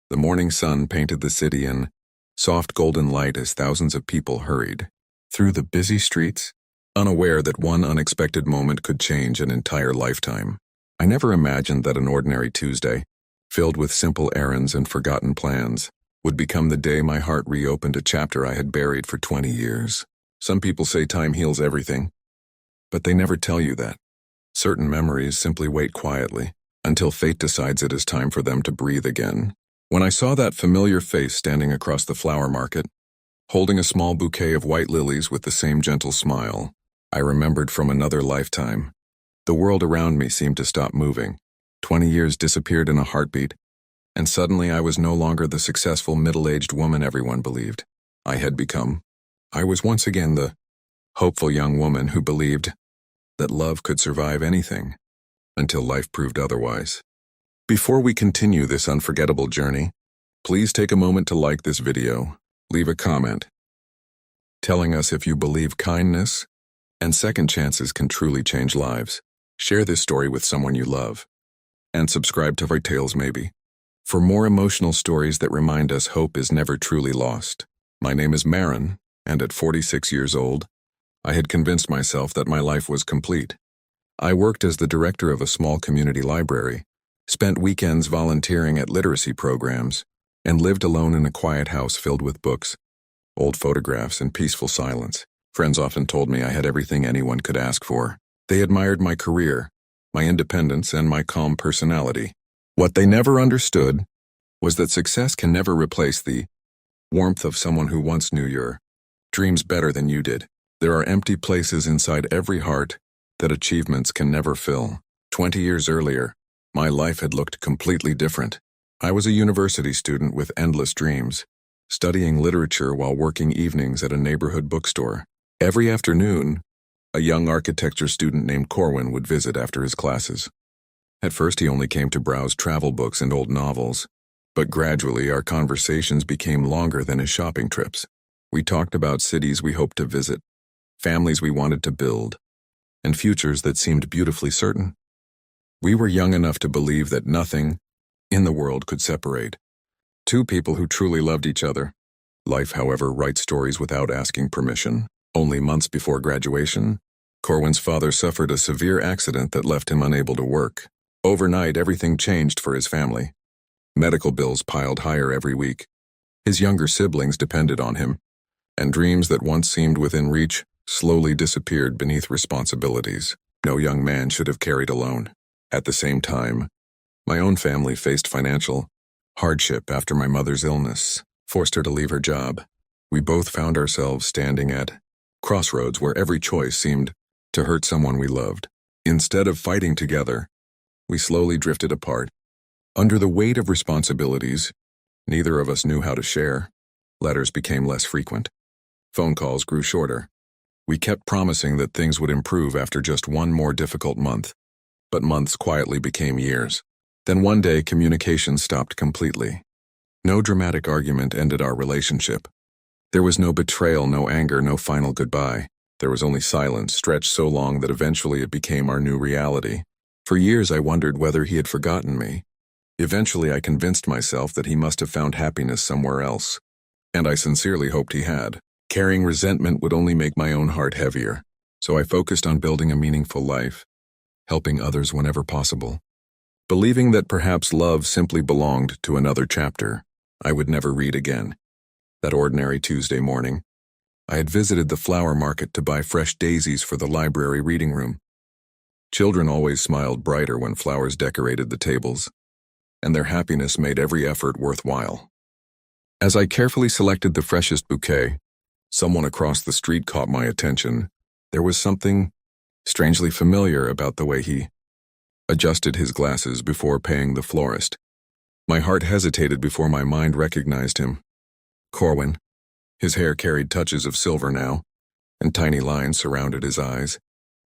The morning sun painted the city in soft golden light as thousands of people hurried through the busy streets, unaware that one unexpected moment could change an entire lifetime. I never imagined that an ordinary Tuesday, filled with simple errands and forgotten plans, would become the day my heart reopened a chapter I had buried for 20 years. Some people say time heals everything, but they never tell you that. Certain memories simply wait quietly until fate decides it is time for them to breathe again. When I saw that familiar face standing across the flower market, holding a small bouquet of white lilies with the same gentle smile, I remembered from another lifetime. The world around me seemed to stop moving. 20 years disappeared in a heartbeat, and suddenly I was no longer the successful middle-aged woman everyone believed I had become. I was once again the hopeful young woman who believed that love could survive anything, until life proved otherwise. Before we continue this unforgettable journey, please take a moment to like this video, leave a comment, telling us if you believe kindness and second chances can truly change lives. Share this story with someone you love, and subscribe to our tales maybe, for more emotional stories that remind us hope is never truly lost. My name is Marin, and at 46 years old, I had convinced myself that my life was complete. I worked as the director of a small community library, spent weekends volunteering at literacy programs, and lived alone in a quiet house filled with books, old photographs, and peaceful silence. Friends often told me I had everything anyone could ask for. They admired my career, my independence, and my calm personality. What they never understood was that success can never replace the warmth of someone who once knew your dreams better than you did. There are empty places inside every heart that achievements can never fill. 20 years earlier, my life had looked completely different. I was a university student with endless dreams, studying literature while working evenings at a neighborhood bookstore. Every afternoon, a young architecture student named Corwin would visit after his classes. At first, he only came to browse travel books and old novels, but gradually our conversations became longer than his shopping trips. We talked about cities we hoped to visit, families we wanted to build, and futures that seemed beautifully certain. We were young enough to believe that nothing in the world could separate two people who truly loved each other. Life, however, writes stories without asking permission. Only months before graduation, Corwin's father suffered a severe accident that left him unable to work. Overnight, everything changed for his family. Medical bills piled higher every week. His younger siblings depended on him, and dreams that once seemed within reach slowly disappeared beneath responsibilities no young man should have carried alone. At the same time, my own family faced financial hardship after my mother's illness forced her to leave her job. We both found ourselves standing at crossroads where every choice seemed to hurt someone we loved. Instead of fighting together, we slowly drifted apart. Under the weight of responsibilities, neither of us knew how to share. Letters became less frequent. Phone calls grew shorter. We kept promising that things would improve after just one more difficult month, but months quietly became years. Then one day, communication stopped completely. No dramatic argument ended our relationship. There was no betrayal, no anger, no final goodbye. There was only silence, stretched so long that eventually it became our new reality. For years I wondered whether he had forgotten me. Eventually I convinced myself that he must have found happiness somewhere else, and I sincerely hoped he had. Carrying resentment would only make my own heart heavier, so I focused on building a meaningful life, helping others whenever possible. Believing that perhaps love simply belonged to another chapter I would never read again. That ordinary Tuesday morning, I had visited the flower market to buy fresh daisies for the library reading room. Children always smiled brighter when flowers decorated the tables, and their happiness made every effort worthwhile. As I carefully selected the freshest bouquet, someone across the street caught my attention. There was something strangely familiar about the way he adjusted his glasses before paying the florist. My heart hesitated before my mind recognized him. Corwin. His hair carried touches of silver now, and tiny lines surrounded his eyes,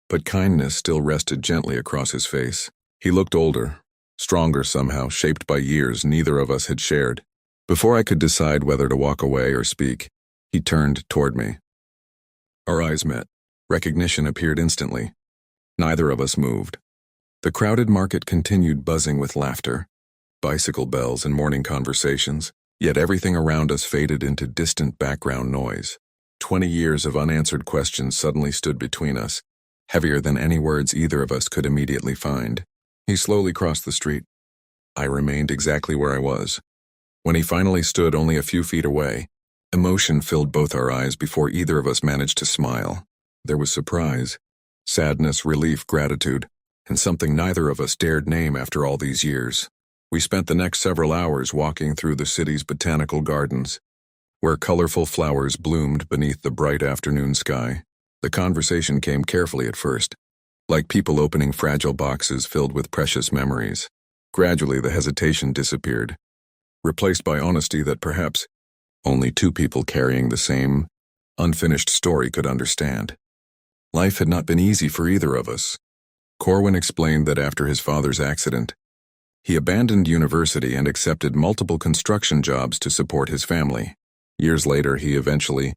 but kindness still rested gently across his face. He looked older, stronger somehow, shaped by years neither of us had shared. Before I could decide whether to walk away or speak, he turned toward me. Our eyes met. Recognition appeared instantly. Neither of us moved. The crowded market continued buzzing with laughter, bicycle bells and morning conversations, yet everything around us faded into distant background noise. 20 years of unanswered questions suddenly stood between us, heavier than any words either of us could immediately find. He slowly crossed the street. I remained exactly where I was. When he finally stood only a few feet away, emotion filled both our eyes before either of us managed to smile. There was surprise, sadness, relief, gratitude, and something neither of us dared name after all these years. We spent the next several hours walking through the city's botanical gardens, where colorful flowers bloomed beneath the bright afternoon sky. The conversation came carefully at first, like people opening fragile boxes filled with precious memories. Gradually, the hesitation disappeared, replaced by honesty that perhaps only two people carrying the same, unfinished story could understand. Life had not been easy for either of us. Corwin explained that after his father's accident, he abandoned university and accepted multiple construction jobs to support his family. Years later, he eventually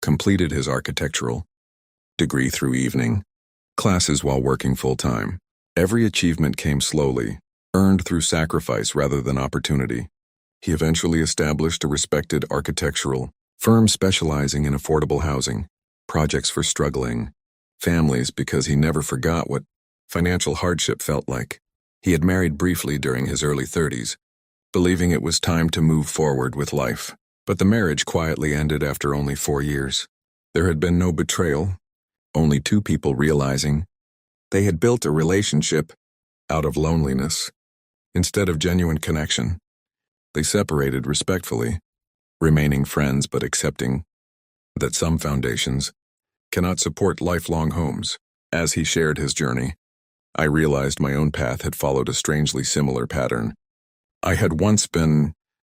completed his architectural degree through evening classes while working full-time. Every achievement came slowly, earned through sacrifice rather than opportunity. He eventually established a respected architectural firm specializing in affordable housing, projects for struggling families because he never forgot what financial hardship felt like. He had married briefly during his early 30s, believing it was time to move forward with life. But the marriage quietly ended after only 4 years. There had been no betrayal, only two people realizing they had built a relationship out of loneliness instead of genuine connection. They separated respectfully, remaining friends but accepting that some foundations cannot support lifelong homes. As he shared his journey, I realized my own path had followed a strangely similar pattern. I had once been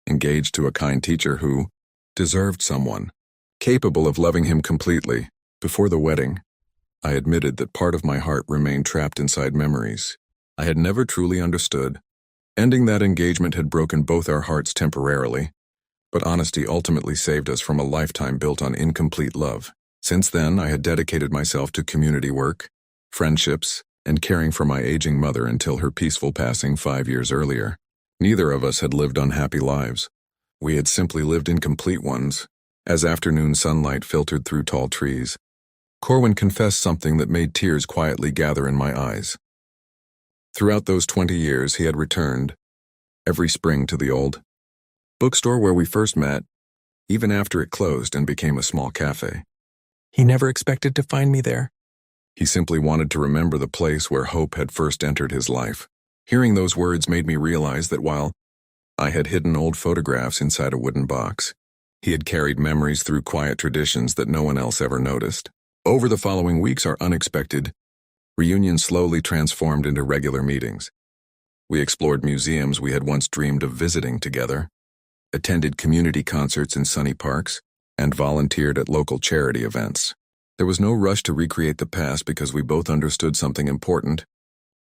engaged to a kind teacher who deserved someone capable of loving him completely. Before the wedding, I admitted that part of my heart remained trapped inside memories I had never truly understood. Ending that engagement had broken both our hearts temporarily, but honesty ultimately saved us from a lifetime built on incomplete love. Since then, I had dedicated myself to community work, friendships, and caring for my aging mother until her peaceful passing 5 years earlier. Neither of us had lived unhappy lives. We had simply lived incomplete ones. As afternoon sunlight filtered through tall trees, Corwin confessed something that made tears quietly gather in my eyes. Throughout those 20 years, he had returned every spring to the old bookstore where we first met, even after it closed and became a small cafe. He never expected to find me there. He simply wanted to remember the place where hope had first entered his life. Hearing those words made me realize that while I had hidden old photographs inside a wooden box, he had carried memories through quiet traditions that no one else ever noticed. Over the following weeks, our unexpected reunion slowly transformed into regular meetings. We explored museums we had once dreamed of visiting together, attended community concerts in sunny parks, and volunteered at local charity events. There was no rush to recreate the past because we both understood something important.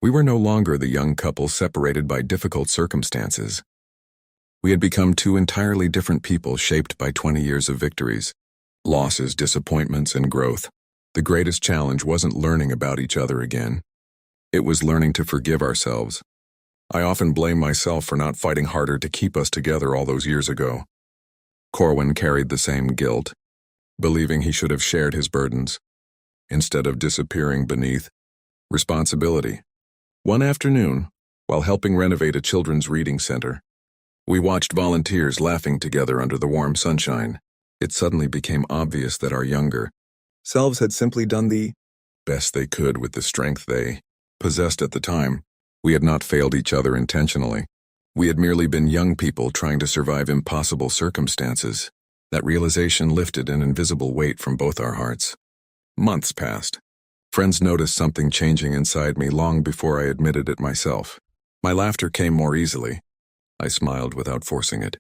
We were no longer the young couple separated by difficult circumstances. We had become two entirely different people shaped by 20 years of victories, losses, disappointments, and growth. The greatest challenge wasn't learning about each other again. It was learning to forgive ourselves. I often blame myself for not fighting harder to keep us together all those years ago. Corwin carried the same guilt, believing he should have shared his burdens, instead of disappearing beneath responsibility. One afternoon, while helping renovate a children's reading center, we watched volunteers laughing together under the warm sunshine. It suddenly became obvious that our younger selves had simply done the best they could with the strength they possessed at the time. We had not failed each other intentionally. We had merely been young people trying to survive impossible circumstances. That realization lifted an invisible weight from both our hearts. Months passed. Friends noticed something changing inside me long before I admitted it myself. My laughter came more easily. I smiled without forcing it.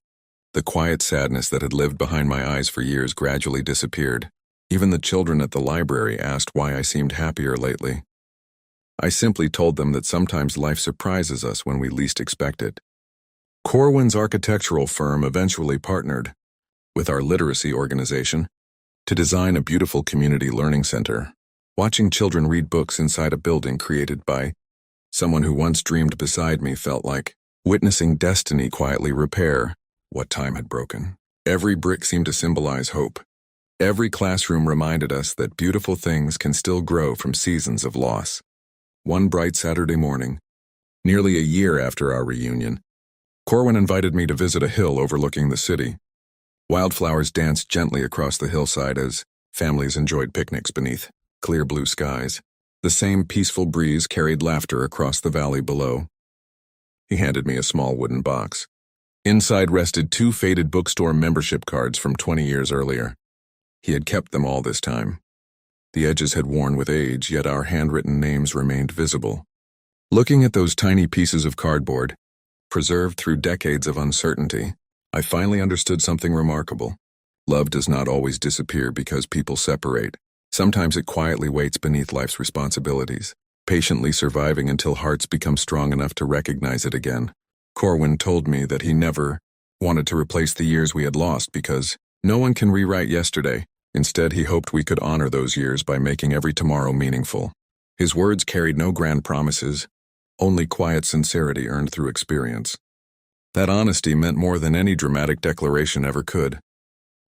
The quiet sadness that had lived behind my eyes for years gradually disappeared. Even the children at the library asked why I seemed happier lately. I simply told them that sometimes life surprises us when we least expect it. Corwin's architectural firm eventually partnered with our literacy organization to design a beautiful community learning center. Watching children read books inside a building created by someone who once dreamed beside me felt like witnessing destiny quietly repair what time had broken. Every brick seemed to symbolize hope. Every classroom reminded us that beautiful things can still grow from seasons of loss. One bright Saturday morning, nearly a year after our reunion, Corwin invited me to visit a hill overlooking the city. Wildflowers danced gently across the hillside as families enjoyed picnics beneath clear blue skies. The same peaceful breeze carried laughter across the valley below. He handed me a small wooden box. Inside rested 2 faded bookstore membership cards from 20 years earlier. He had kept them all this time. The edges had worn with age, yet our handwritten names remained visible. Looking at those tiny pieces of cardboard, preserved through decades of uncertainty, I finally understood something remarkable. Love does not always disappear because people separate. Sometimes it quietly waits beneath life's responsibilities, patiently surviving until hearts become strong enough to recognize it again. Corwin told me that he never wanted to replace the years we had lost because no one can rewrite yesterday. Instead, he hoped we could honor those years by making every tomorrow meaningful. His words carried no grand promises, only quiet sincerity earned through experience. That honesty meant more than any dramatic declaration ever could.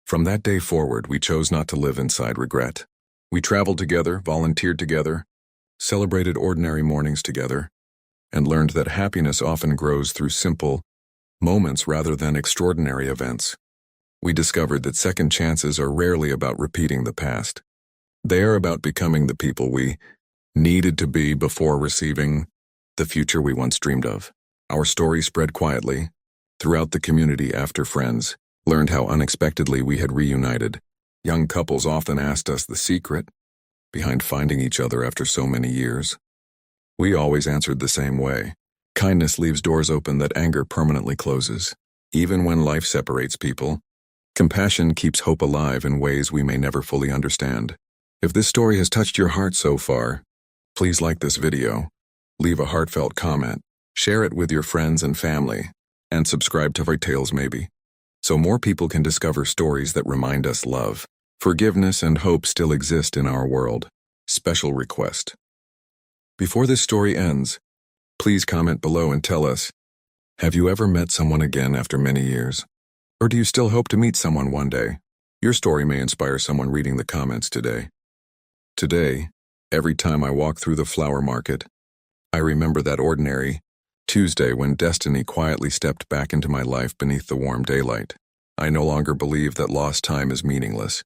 From that day forward, we chose not to live inside regret. We traveled together, volunteered together, celebrated ordinary mornings together, and learned that happiness often grows through simple moments rather than extraordinary events. We discovered that second chances are rarely about repeating the past. They are about becoming the people we needed to be before receiving the future we once dreamed of. Our story spread quietly throughout the community after friends learned how unexpectedly we had reunited. Young couples often asked us the secret behind finding each other after so many years. We always answered the same way. Kindness leaves doors open that anger permanently closes. Even when life separates people, compassion keeps hope alive in ways we may never fully understand. If this story has touched your heart so far, please like this video, leave a heartfelt comment, share it with your friends and family, and subscribe to Fairy Tales Maybe, so more people can discover stories that remind us love, forgiveness, and hope still exist in our world. Special request. Before this story ends, please comment below and tell us, have you ever met someone again after many years? Or do you still hope to meet someone one day? Your story may inspire someone reading the comments today. Today, every time I walk through the flower market, I remember that ordinary Tuesday when destiny quietly stepped back into my life beneath the warm daylight. I no longer believe that lost time is meaningless.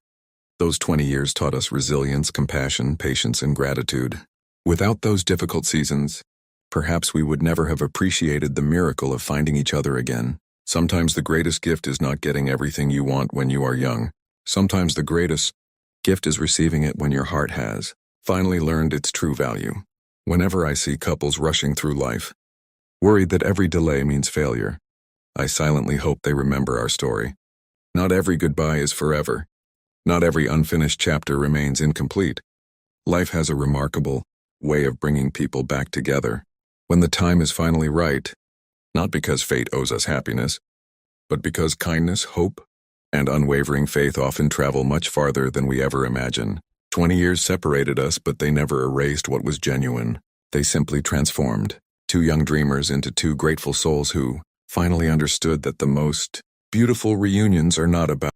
Those 20 years taught us resilience, compassion, patience, and gratitude. Without those difficult seasons, perhaps we would never have appreciated the miracle of finding each other again. Sometimes the greatest gift is not getting everything you want when you are young. Sometimes the greatest gift is receiving it when your heart has finally learned its true value. Whenever I see couples rushing through life, worried that every delay means failure, I silently hope they remember our story. Not every goodbye is forever. Not every unfinished chapter remains incomplete. Life has a remarkable way of bringing people back together when the time is finally right, not because fate owes us happiness, but because kindness, hope, and unwavering faith often travel much farther than we ever imagine. 20 years separated us, but they never erased what was genuine. They simply transformed 2 young dreamers into 2 grateful souls who finally understood that the most beautiful reunions are not about